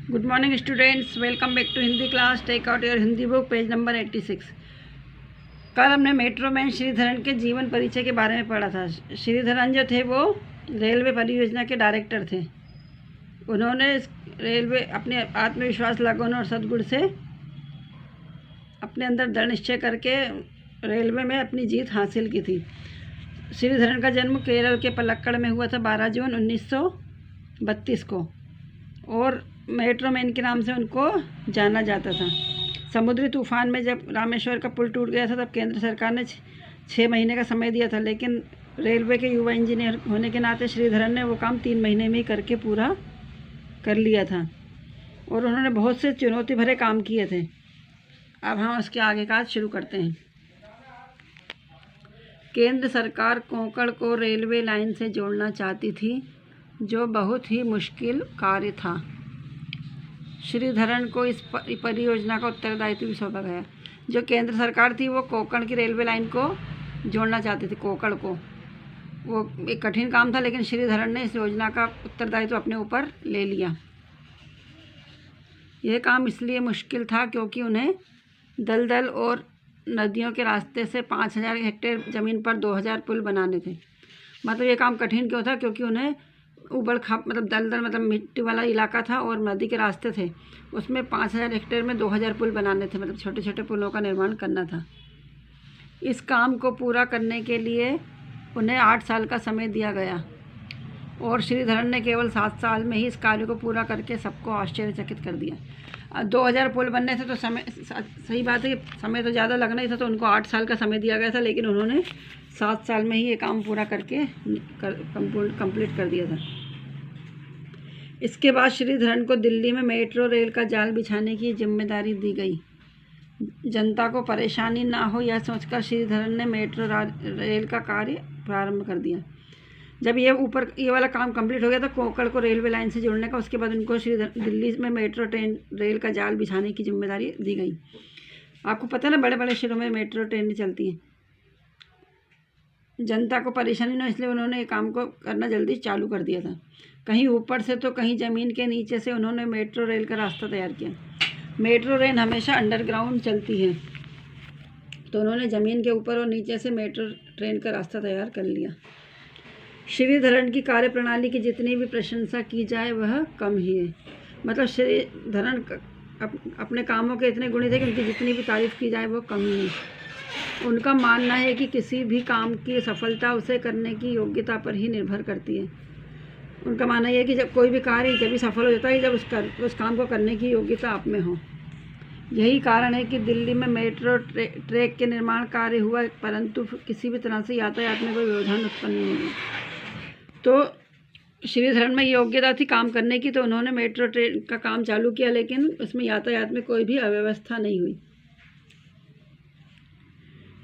Good morning students, welcome back to Hindi class. Take out your Hindi book, page number 86। कल हमने metro man Sreedharan के जीवन परिचय के बारे में पढ़ा था। श्रीधरन जो थे वो रेलवे परियोजना के डायरेक्टर थे। उन्होंने रेलवे अपने आत्मविश्वास, लगन और सद्गुण से अपने अंदर दृढ़ निश्चय करके रेलवे में अपनी जीत हासिल की थी। श्रीधरन का जन्म केरल के पलक्कड़ में हुआ था 12 जून 1932 को, और मेट्रो मैन के नाम से उनको जाना जाता था। समुद्री तूफान में जब रामेश्वर का पुल टूट गया था तब केंद्र सरकार ने 6 महीने का समय दिया था, लेकिन रेलवे के युवा इंजीनियर होने के नाते श्रीधरन ने वो काम 3 महीने में ही करके पूरा कर लिया था, और उन्होंने बहुत से चुनौती भरे काम किए थे। अब हम उसके आगे का शुरू करते हैं। केंद्र सरकार कोंकण को रेलवे लाइन से जोड़ना चाहती थी, जो बहुत ही मुश्किल कार्य था। श्रीधरन को इस परियोजना का उत्तरदायित्व भी सौंपा गया। जो केंद्र सरकार थी वो कोंकण की रेलवे लाइन को जोड़ना चाहती थी, कोंकण को। वो एक कठिन काम था, लेकिन श्रीधरन ने इस योजना का उत्तरदायित्व अपने ऊपर ले लिया। यह काम इसलिए मुश्किल था क्योंकि उन्हें दलदल और नदियों के रास्ते से 5000 हेक्टेयर ज़मीन पर 2000 पुल बनाने थे। मतलब ये काम कठिन क्यों था? क्योंकि उन्हें उबड़ खाप मतलब दलदल मतलब मिट्टी वाला इलाका था और नदी के रास्ते थे, उसमें 5000 हेक्टेयर में 2000 पुल बनाने थे। मतलब छोटे छोटे पुलों का निर्माण करना था। इस काम को पूरा करने के लिए उन्हें 8 साल का समय दिया गया, और श्रीधरन ने केवल 7 साल में ही इस कार्य को पूरा करके सबको आश्चर्यचकित कर दिया। 2000 पुल बनने थे तो समय, सही बात है कि समय तो ज़्यादा लगना ही था, तो उनको 8 साल का समय दिया गया था, लेकिन उन्होंने 7 साल में ही ये काम पूरा करके कंप्लीट कर दिया था। इसके बाद श्रीधरन को दिल्ली में मेट्रो रेल का जाल बिछाने की जिम्मेदारी दी गई। जनता को परेशानी ना हो, यह सोचकर श्रीधरन ने मेट्रो रेल का कार्य प्रारंभ कर दिया। जब ये वाला काम कंप्लीट हो गया था कोंकण को रेलवे लाइन से जोड़ने का, उसके बाद उनको दिल्ली में मेट्रो ट्रेन रेल का जाल बिछाने की जिम्मेदारी दी गई। आपको पता है ना, बड़े बड़े शहरों में मेट्रो ट्रेनें चलती हैं। जनता को परेशानी ना, इसलिए उन्होंने ये काम को करना जल्दी चालू कर दिया था। कहीं ऊपर से तो कहीं ज़मीन के नीचे से उन्होंने मेट्रो रेल का रास्ता तैयार किया। मेट्रो रेल हमेशा अंडरग्राउंड चलती है, तो उन्होंने ज़मीन के ऊपर और नीचे से मेट्रो ट्रेन का रास्ता तैयार कर लिया। श्रीधरन की कार्यप्रणाली की जितनी भी प्रशंसा की जाए वह कम ही है। मतलब श्रीधरन अपने कामों के इतने गुणी थे कि उनकी जितनी भी तारीफ़ की जाए वो कम ही है। उनका मानना है कि किसी भी काम की सफलता उसे करने की योग्यता पर ही निर्भर करती है। उनका मानना यह है कि जब कोई भी कार्य जब भी सफल हो जाता है जब उस काम को करने की योग्यता आप में हो। यही कारण है कि दिल्ली में मेट्रो ट्रैक के निर्माण कार्य हुआ, परंतु किसी भी तरह से यातायात में कोई व्यवधान उत्पन्न नहीं हुआ। तो श्रीधरन में योग्यता थी काम करने की, तो उन्होंने मेट्रो ट्रेन का काम चालू किया, लेकिन उसमें यातायात में कोई भी अव्यवस्था नहीं हुई।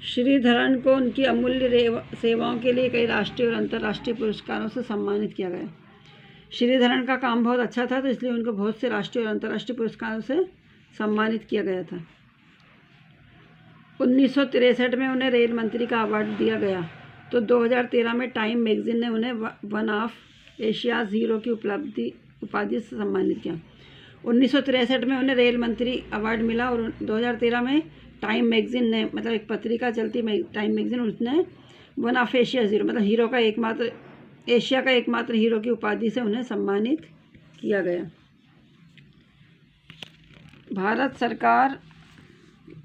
श्रीधरन को उनकी अमूल्य सेवाओं के लिए कई राष्ट्रीय और अंतर्राष्ट्रीय पुरस्कारों से सम्मानित किया गया। श्रीधरन का काम बहुत अच्छा था, तो इसलिए उनको बहुत से राष्ट्रीय और अंतर्राष्ट्रीय पुरस्कारों से सम्मानित किया गया था। 1963 में उन्हें रेल मंत्री का अवार्ड दिया गया, तो 2013 में टाइम मैगजीन ने उन्हें वन ऑफ एशियाज़ हीरो की उपाधि से सम्मानित किया। 1963 में उन्हें रेल मंत्री अवार्ड मिला, और 2013 में टाइम मैगजीन ने, मतलब एक पत्रिका चलती टाइम मैगजीन, उसने वन ऑफ एशिया हीरो मतलब हीरो का एकमात्र, एशिया का एकमात्र हीरो की उपाधि से उन्हें सम्मानित किया गया। भारत सरकार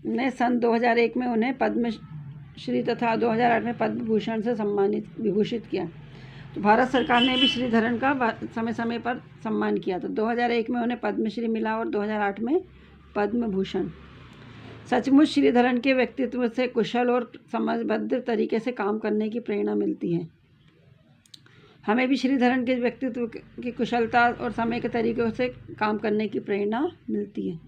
ने सन 2001 में उन्हें पद्मश्री तथा 2008 में पद्म भूषण से विभूषित किया। तो भारत सरकार ने भी श्रीधरन का समय समय पर सम्मान किया। तो 2001 में उन्हें पद्मश्री मिला और 2008 में पद्म भूषण। सचमुच श्रीधरन के व्यक्तित्व से कुशल और समझबद्ध तरीके से काम करने की प्रेरणा मिलती है। हमें भी श्रीधरन के व्यक्तित्व की कुशलता और समय के तरीक़ों से काम करने की प्रेरणा मिलती है।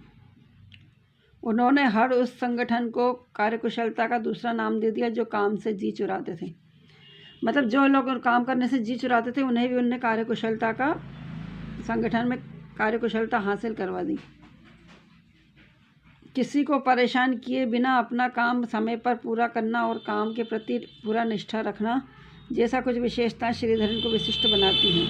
उन्होंने हर उस संगठन को कार्यकुशलता का दूसरा नाम दे दिया जो काम से जी चुराते थे। मतलब जो लोग काम करने से जी चुराते थे उन्हें भी उन्होंने कार्यकुशलता का, संगठन में कार्यकुशलता हासिल करवा दी। किसी को परेशान किए बिना अपना काम समय पर पूरा करना और काम के प्रति पूरा निष्ठा रखना जैसा कुछ विशेषताएं श्रीधरन को विशिष्ट बनाती हैं।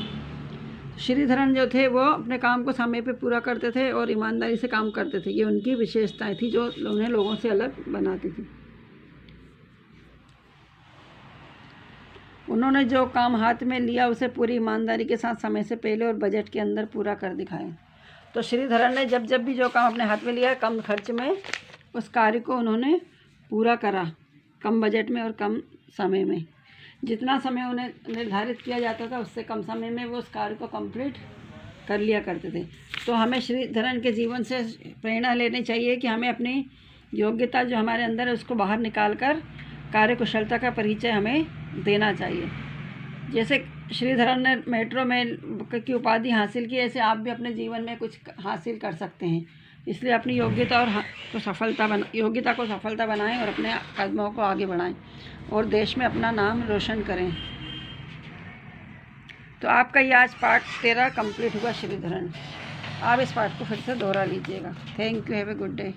श्रीधरन जो थे वो अपने काम को समय पे पूरा करते थे और ईमानदारी से काम करते थे। ये उनकी विशेषताएं थी जो उन्हें लोगों से अलग बनाती थी। उन्होंने जो काम हाथ में लिया उसे पूरी ईमानदारी के साथ समय से पहले और बजट के अंदर पूरा कर दिखाया। तो श्रीधरन ने जब जब भी जो काम अपने हाथ में लिया, कम खर्च में उस कार्य को उन्होंने पूरा करा, कम बजट में और कम समय में। जितना समय उन्हें निर्धारित किया जाता था उससे कम समय में वो उस कार्य को कंप्लीट कर लिया करते थे। तो हमें श्रीधरन के जीवन से प्रेरणा लेनी चाहिए कि हमें अपनी योग्यता जो हमारे अंदर है उसको बाहर निकाल कर कार्यकुशलता का परिचय हमें देना चाहिए। जैसे श्रीधरन ने मेट्रो में की उपाधि हासिल की, ऐसे आप भी अपने जीवन में कुछ हासिल कर सकते हैं। इसलिए अपनी योग्यता को सफलता बनाएं और अपने कदमों को आगे बढ़ाएं और देश में अपना नाम रोशन करें। तो आपका ये आज पार्ट 13 कंप्लीट हुआ श्रीधरन। आप इस पार्ट को फिर से दोहरा लीजिएगा। Thank you, have a good day.